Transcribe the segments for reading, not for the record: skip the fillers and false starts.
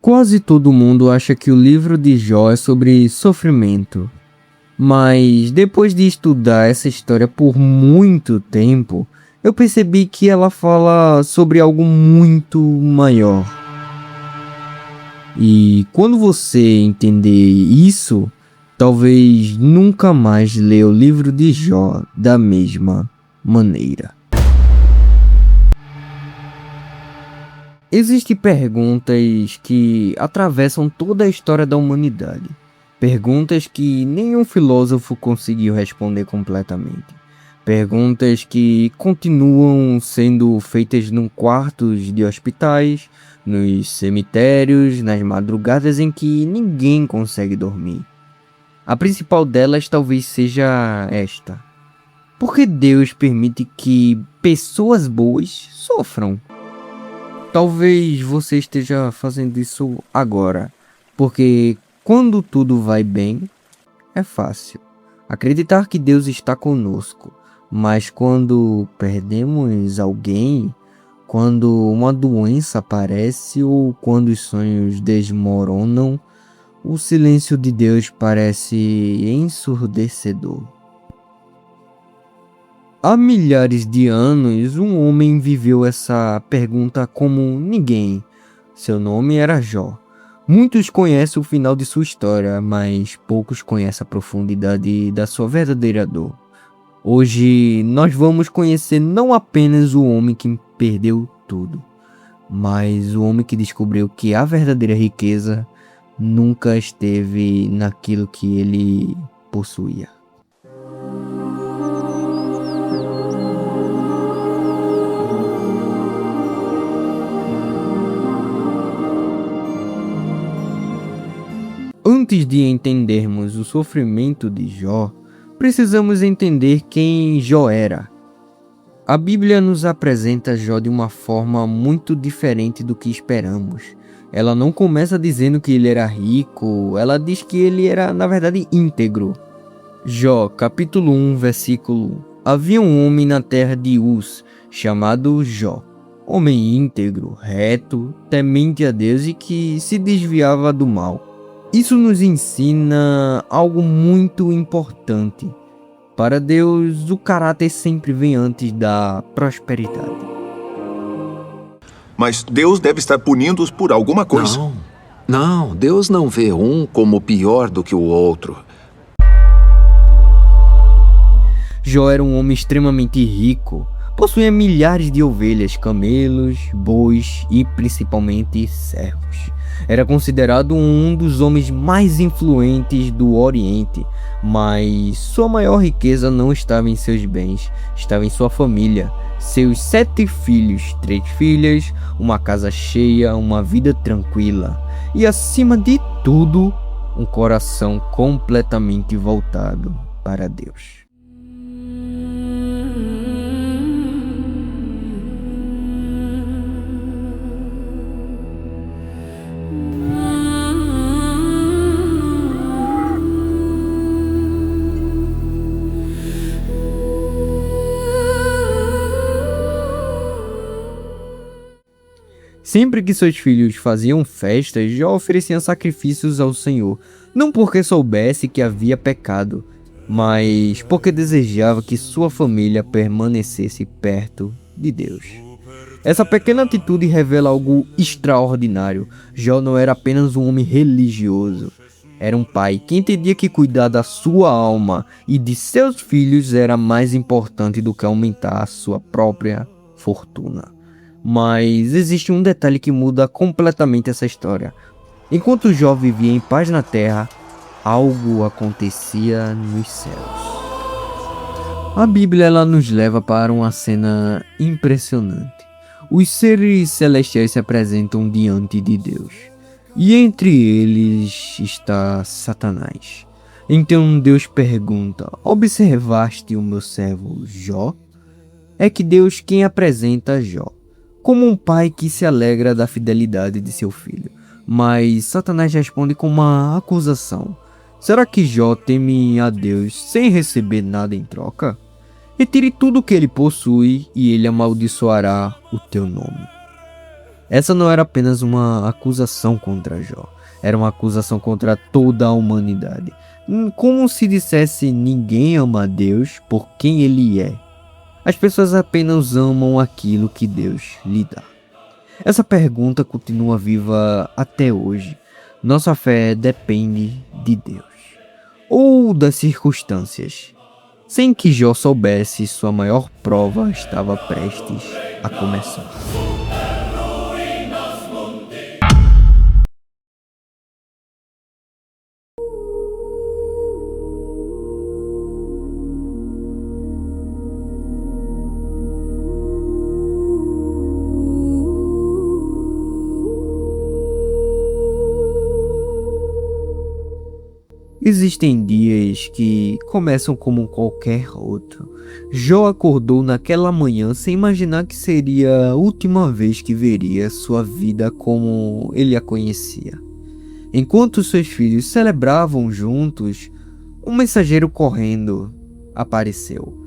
Quase todo mundo acha que o livro de Jó é sobre sofrimento, mas depois de estudar essa história por muito tempo, eu percebi que ela fala sobre algo muito maior. E quando você entender isso, talvez nunca mais leia o livro de Jó da mesma maneira. Existem perguntas que atravessam toda a história da humanidade. Perguntas que nenhum filósofo conseguiu responder completamente. Perguntas que continuam sendo feitas em quartos de hospitais, nos cemitérios, nas madrugadas em que ninguém consegue dormir. A principal delas talvez seja esta: por que Deus permite que pessoas boas sofram? Talvez você esteja fazendo isso agora, porque quando tudo vai bem, é fácil acreditar que Deus está conosco, mas quando perdemos alguém, quando uma doença aparece ou quando os sonhos desmoronam, o silêncio de Deus parece ensurdecedor. Há milhares de anos, um homem viveu essa pergunta como ninguém. Seu nome era Jó. Muitos conhecem o final de sua história, mas poucos conhecem a profundidade da sua verdadeira dor. Hoje, nós vamos conhecer não apenas o homem que perdeu tudo, mas o homem que descobriu que a verdadeira riqueza nunca esteve naquilo que ele possuía. Antes de entendermos o sofrimento de Jó, precisamos entender quem Jó era. A Bíblia nos apresenta Jó de uma forma muito diferente do que esperamos. Ela não começa dizendo que ele era rico, ela diz que ele era, na verdade, íntegro. Jó, capítulo 1, versículo 1. Havia um homem na terra de Uz, chamado Jó. Homem íntegro, reto, temente a Deus e que se desviava do mal. Isso nos ensina algo muito importante. Para Deus, o caráter sempre vem antes da prosperidade. Mas Deus deve estar punindo-os por alguma coisa. Não, Deus não vê um como pior do que o outro. Jó era um homem extremamente rico. Possuía milhares de ovelhas, camelos, bois e principalmente servos. Era considerado um dos homens mais influentes do Oriente, mas sua maior riqueza não estava em seus bens, estava em sua família. Seus 7 filhos, 3 filhas, uma casa cheia, uma vida tranquila e, acima de tudo, um coração completamente voltado para Deus. Sempre que seus filhos faziam festas, Jó oferecia sacrifícios ao Senhor, não porque soubesse que havia pecado, mas porque desejava que sua família permanecesse perto de Deus. Essa pequena atitude revela algo extraordinário. Jó não era apenas um homem religioso, era um pai que entendia que cuidar da sua alma e de seus filhos era mais importante do que aumentar a sua própria fortuna. Mas existe um detalhe que muda completamente essa história. Enquanto Jó vivia em paz na terra, algo acontecia nos céus. A Bíblia ela nos leva para uma cena impressionante. Os seres celestiais se apresentam diante de Deus, e entre eles está Satanás. Então Deus pergunta: observaste o meu servo Jó? É que Deus quem apresenta Jó como um pai que se alegra da fidelidade de seu filho. Mas Satanás responde com uma acusação: será que Jó teme a Deus sem receber nada em troca? Retire tudo o que ele possui e ele amaldiçoará o teu nome. Essa não era apenas uma acusação contra Jó, era uma acusação contra toda a humanidade. Como se dissesse: ninguém ama a Deus por quem Ele é. As pessoas apenas amam aquilo que Deus lhe dá. Essa pergunta continua viva até hoje. Nossa fé depende de Deus ou das circunstâncias. Sem que Jó soubesse, sua maior prova estava prestes a começar. Existem dias que começam como qualquer outro. Jó acordou naquela manhã sem imaginar que seria a última vez que veria sua vida como ele a conhecia. Enquanto seus filhos celebravam juntos, um mensageiro correndo apareceu.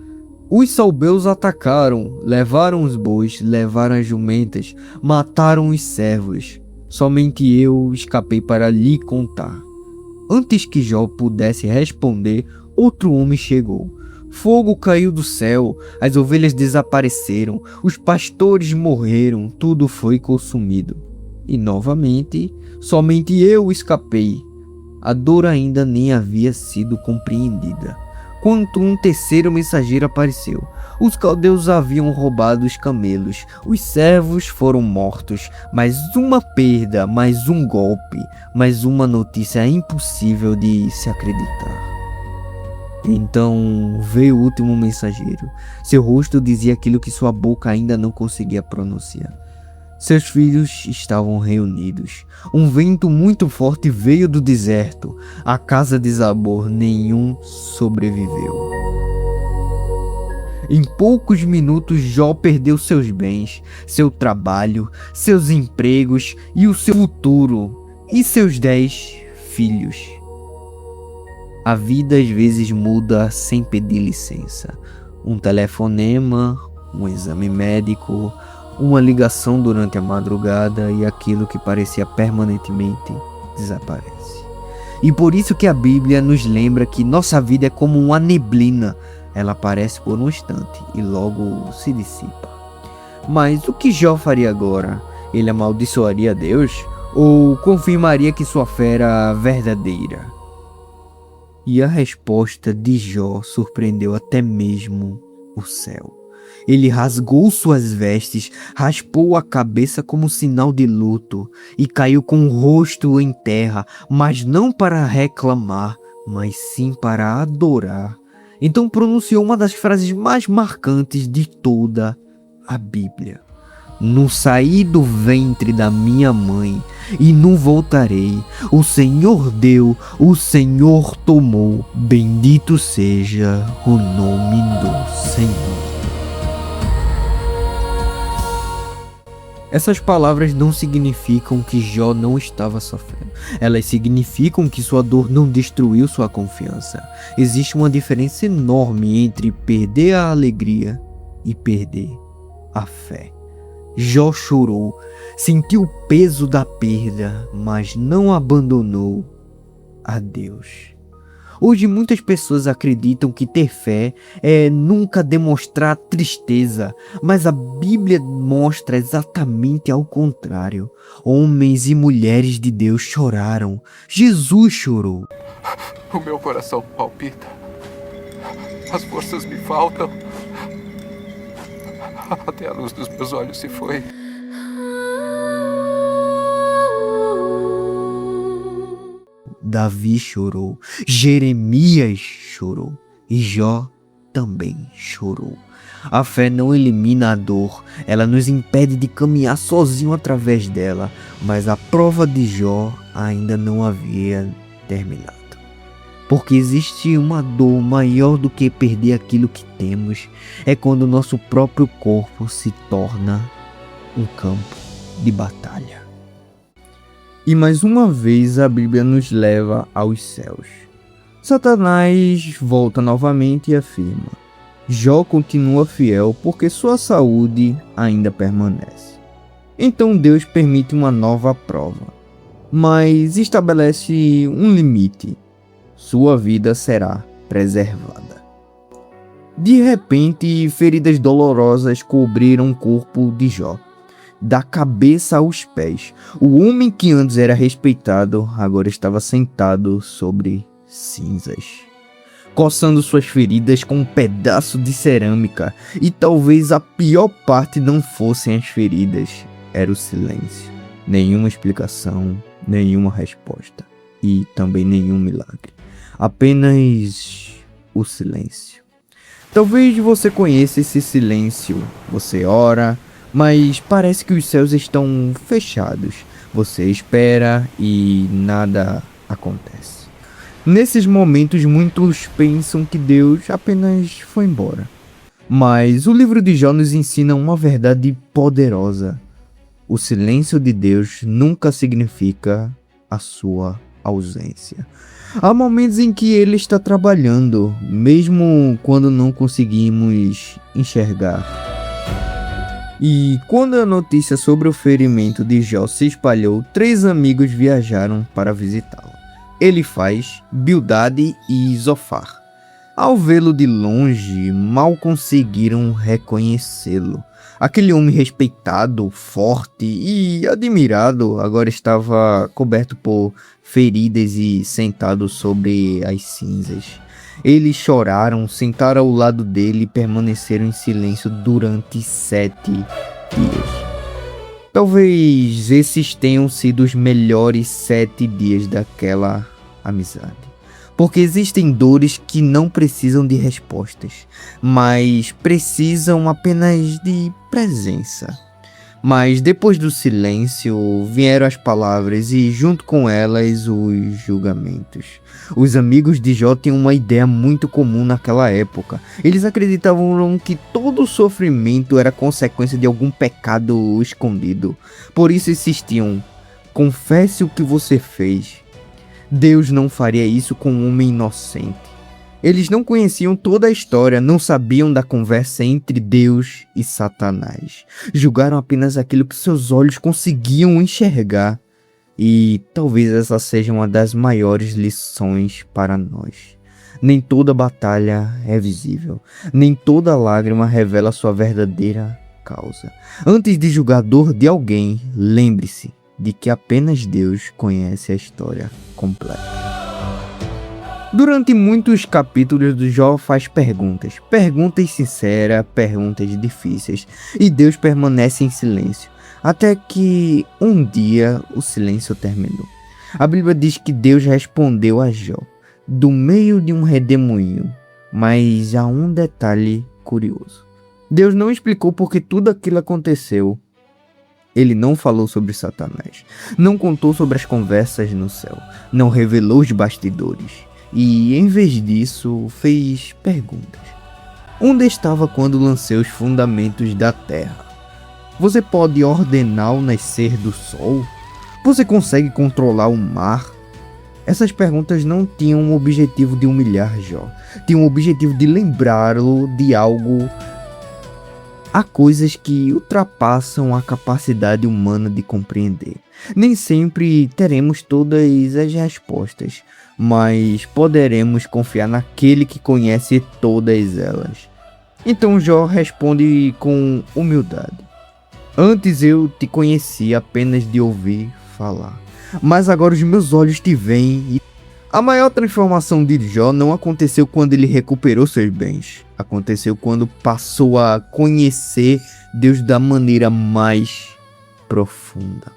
Os salbeus atacaram, levaram os bois, levaram as jumentas, mataram os servos. Somente eu escapei para lhe contar. Antes que Jó pudesse responder, outro homem chegou. Fogo caiu do céu, as ovelhas desapareceram, os pastores morreram, tudo foi consumido. E novamente, somente eu escapei. A dor ainda nem havia sido compreendida, quando um terceiro mensageiro apareceu. Os caldeus haviam roubado os camelos, os servos foram mortos, mais uma perda, mais um golpe, mais uma notícia impossível de se acreditar. Então veio o último mensageiro. Seu rosto dizia aquilo que sua boca ainda não conseguia pronunciar. Seus filhos estavam reunidos. Um vento muito forte veio do deserto. A casa desabou, nenhum sobreviveu. Em poucos minutos, Jó perdeu seus bens, seu trabalho, seus empregos e o seu futuro, e seus 10 filhos. A vida às vezes muda sem pedir licença. Um telefonema, um exame médico, uma ligação durante a madrugada e aquilo que parecia permanentemente desaparece. E por isso que a Bíblia nos lembra que nossa vida é como uma neblina. Ela aparece por um instante e logo se dissipa. Mas o que Jó faria agora? Ele amaldiçoaria Deus? Ou confirmaria que sua fé era verdadeira? E a resposta de Jó surpreendeu até mesmo o céu. Ele rasgou suas vestes, raspou a cabeça como sinal de luto e caiu com o rosto em terra, mas não para reclamar, mas sim para adorar. Então pronunciou uma das frases mais marcantes de toda a Bíblia: não saí do ventre da minha mãe e não voltarei. O Senhor deu, o Senhor tomou. Bendito seja o nome do Senhor. Essas palavras não significam que Jó não estava sofrendo. Elas significam que sua dor não destruiu sua confiança. Existe uma diferença enorme entre perder a alegria e perder a fé. Jó chorou, sentiu o peso da perda, mas não abandonou a Deus. Hoje muitas pessoas acreditam que ter fé é nunca demonstrar tristeza, mas a Bíblia mostra exatamente ao contrário. Homens e mulheres de Deus choraram. Jesus chorou. O meu coração palpita. As forças me faltam. Até a luz dos meus olhos se foi. Davi chorou, Jeremias chorou e Jó também chorou. A fé não elimina a dor, ela nos impede de caminhar sozinho através dela, mas a prova de Jó ainda não havia terminado. Porque existe uma dor maior do que perder aquilo que temos, é quando o nosso próprio corpo se torna um campo de batalha. E mais uma vez a Bíblia nos leva aos céus. Satanás volta novamente e afirma: Jó continua fiel porque sua saúde ainda permanece. Então Deus permite uma nova prova, mas estabelece um limite: sua vida será preservada. De repente, feridas dolorosas cobriram o corpo de Jó, da cabeça aos pés. O homem que antes era respeitado agora estava sentado sobre cinzas, coçando suas feridas com um pedaço de cerâmica. E talvez a pior parte não fossem as feridas, era o silêncio. Nenhuma explicação, nenhuma resposta e também nenhum milagre. Apenas o silêncio. Talvez você conheça esse silêncio. Você ora, mas parece que os céus estão fechados. Você espera e nada acontece. Nesses momentos, muitos pensam que Deus apenas foi embora. Mas o livro de Jó nos ensina uma verdade poderosa. O silêncio de Deus nunca significa a sua ausência. Há momentos em que Ele está trabalhando, mesmo quando não conseguimos enxergar. E quando a notícia sobre o ferimento de Jó se espalhou, 3 amigos viajaram para visitá-lo: Elifaz, Bildade e Zofar. Ao vê-lo de longe, mal conseguiram reconhecê-lo. Aquele homem respeitado, forte e admirado agora estava coberto por feridas e sentado sobre as cinzas. Eles choraram, sentaram ao lado dele e permaneceram em silêncio durante 7 dias. Talvez esses tenham sido os melhores 7 dias daquela amizade. Porque existem dores que não precisam de respostas, mas precisam apenas de presença. Mas depois do silêncio vieram as palavras e junto com elas os julgamentos. Os amigos de Jó tinham uma ideia muito comum naquela época. Eles acreditavam que todo sofrimento era consequência de algum pecado escondido. Por isso insistiam: confesse o que você fez. Deus não faria isso com um homem inocente. Eles não conheciam toda a história, não sabiam da conversa entre Deus e Satanás. Julgaram apenas aquilo que seus olhos conseguiam enxergar. E talvez essa seja uma das maiores lições para nós. Nem toda batalha é visível, nem toda lágrima revela sua verdadeira causa. Antes de julgar a dor de alguém, lembre-se de que apenas Deus conhece a história completa. Durante muitos capítulos do Jó faz perguntas sinceras, perguntas difíceis, e Deus permanece em silêncio, até que um dia o silêncio terminou. A Bíblia diz que Deus respondeu a Jó, do meio de um redemoinho, mas há um detalhe curioso. Deus não explicou por que tudo aquilo aconteceu. Ele não falou sobre Satanás, não contou sobre as conversas no céu, não revelou os bastidores e, em vez disso, fez perguntas. Onde estava quando lancei os fundamentos da terra? Você pode ordenar o nascer do sol? Você consegue controlar o mar? Essas perguntas não tinham o objetivo de humilhar Jó, tinham o objetivo de lembrá-lo de algo. Há coisas que ultrapassam a capacidade humana de compreender. Nem sempre teremos todas as respostas, mas poderemos confiar naquele que conhece todas elas. Então Jó responde com humildade: antes eu te conhecia apenas de ouvir falar, mas agora os meus olhos te veem. E a maior transformação de Jó não aconteceu quando ele recuperou seus bens. Aconteceu quando passou a conhecer Deus da maneira mais profunda.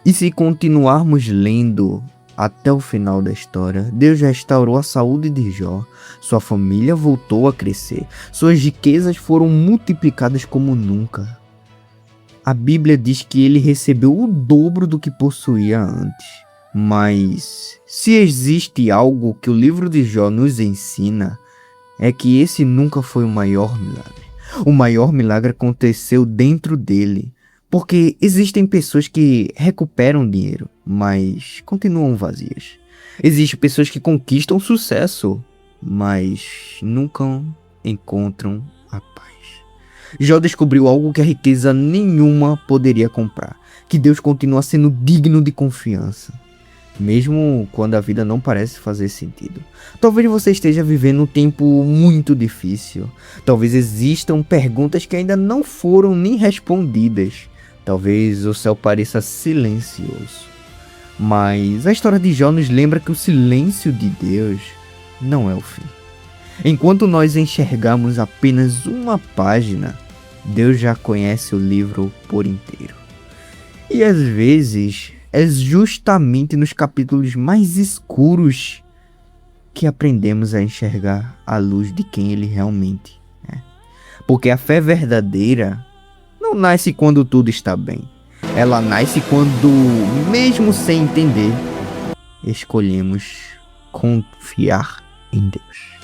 E se continuarmos lendo até o final da história, Deus restaurou a saúde de Jó, sua família voltou a crescer, suas riquezas foram multiplicadas como nunca. A Bíblia diz que ele recebeu o dobro do que possuía antes. Mas se existe algo que o livro de Jó nos ensina, é que esse nunca foi o maior milagre. O maior milagre aconteceu dentro dele. Porque existem pessoas que recuperam dinheiro, mas continuam vazias. Existem pessoas que conquistam sucesso, mas nunca encontram a paz. Jó descobriu algo que a riqueza nenhuma poderia comprar, que Deus continua sendo digno de confiança, mesmo quando a vida não parece fazer sentido. Talvez você esteja vivendo um tempo muito difícil, talvez existam perguntas que ainda não foram nem respondidas, talvez o céu pareça silencioso. Mas a história de Jó nos lembra que o silêncio de Deus não é o fim. Enquanto nós enxergamos apenas uma página, Deus já conhece o livro por inteiro. E às vezes é justamente nos capítulos mais escuros que aprendemos a enxergar a luz de quem Ele realmente é. Porque a fé verdadeira não nasce quando tudo está bem. Ela nasce quando, mesmo sem entender, escolhemos confiar em Deus.